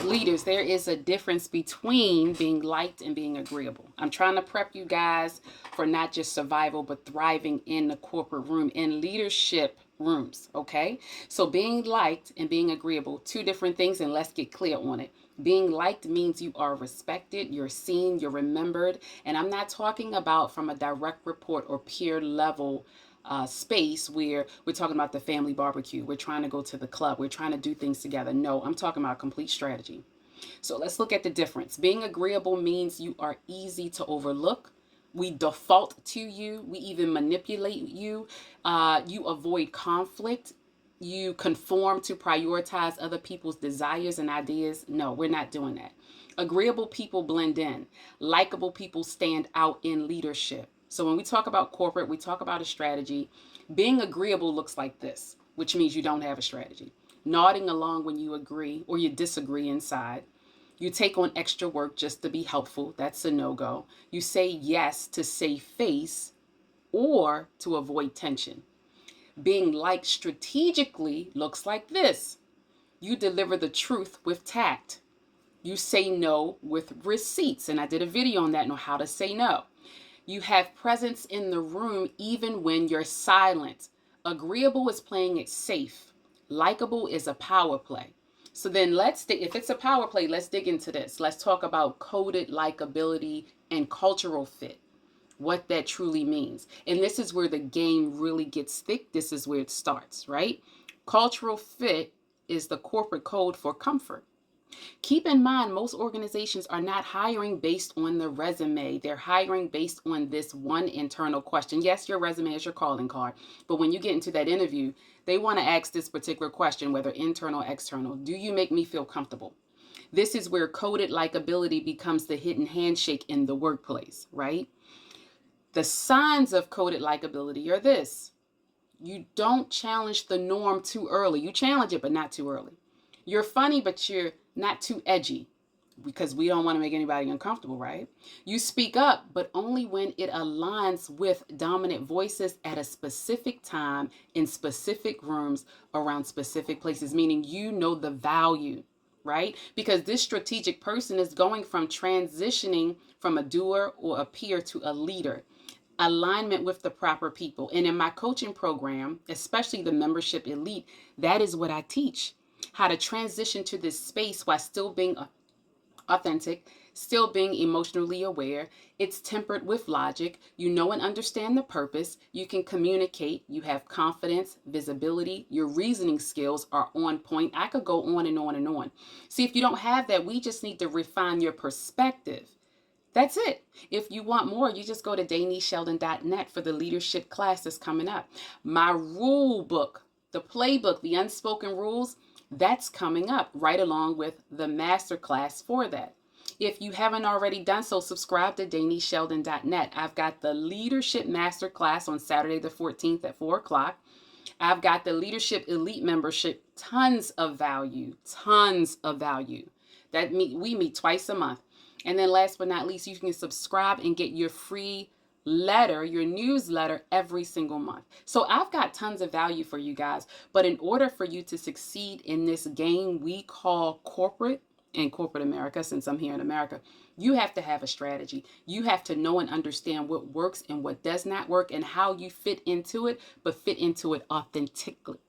Leaders, there is a difference between being liked and being agreeable. I'm trying to prep you guys for not just survival, but thriving in the corporate room, in leadership rooms, okay? So being liked and being agreeable, two different things, and let's get clear on it. Being liked means you are respected, you're seen, you're remembered, and I'm not talking about from a direct report or peer level space where we're talking about the family barbecue. We're trying to go to the club. We're trying to do things together. No, I'm talking about complete strategy. So let's look at the difference. Being agreeable means you are easy to overlook. We default to you. We even manipulate you. You avoid conflict. You conform to prioritize other people's desires and ideas. No, we're not doing that. Agreeable people blend in. Likable people stand out in leadership. So when we talk about corporate, we talk about a strategy. Being agreeable looks like this, which means you don't have a strategy. Nodding along when you agree or you disagree inside. You take on extra work just to be helpful. That's a no-go. You say yes to save face or to avoid tension. Being liked strategically looks like this. You deliver the truth with tact. You say no with receipts. And I did a video on that on how to say no. You have presence in the room even when you're silent. Agreeable is playing it safe. Likable is a power play. So then if it's a power play, let's dig into this. Let's talk about coded likability and cultural fit, what that truly means. And this is where the game really gets thick. This is where it starts, right? Cultural fit is the corporate code for comfort. Keep in mind, most organizations are not hiring based on the resume. They're hiring based on this one internal question. Yes, your resume is your calling card, but when you get into that interview, they want to ask this particular question, whether internal or external. Do you make me feel comfortable? This is where coded likability becomes the hidden handshake in the workplace, right? The signs of coded likability are this. You don't challenge the norm too early. You challenge it, but not too early. You're funny, but you're not too edgy because we don't want to make anybody uncomfortable, right? You speak up, but only when it aligns with dominant voices at a specific time in specific rooms around specific places, meaning you know the value, right? Because this strategic person is going from transitioning from a doer or a peer to a leader. Alignment with the proper people. And in my coaching program, especially the membership elite, that is what I teach. How to transition to this space while still being authentic, still being emotionally aware. It's tempered with logic. You know and understand the purpose. You can communicate. You have confidence, visibility. Your reasoning skills are on point. I could go on and on and on. See, if you don't have that, we just need to refine your perspective. That's it. If you want more, you just go to DanisSheldon.net for the leadership class that's coming up. My rule book, the playbook, the unspoken rules, that's coming up right along with the master class for that. If you haven't already done so, subscribe to DanisSheldon.net. I've got the leadership master class on Saturday the 14th at 4 o'clock. I've got the leadership elite membership, tons of value, tons of value. We meet twice a month. And then last but not least, you can subscribe and get your free letter, your newsletter every single month. So I've got tons of value for you guys. But in order for you to succeed in this game we call corporate, in corporate America, since I'm here in America, you have to have a strategy. You have to know and understand what works and what does not work and how you fit into it, but fit into it authentically.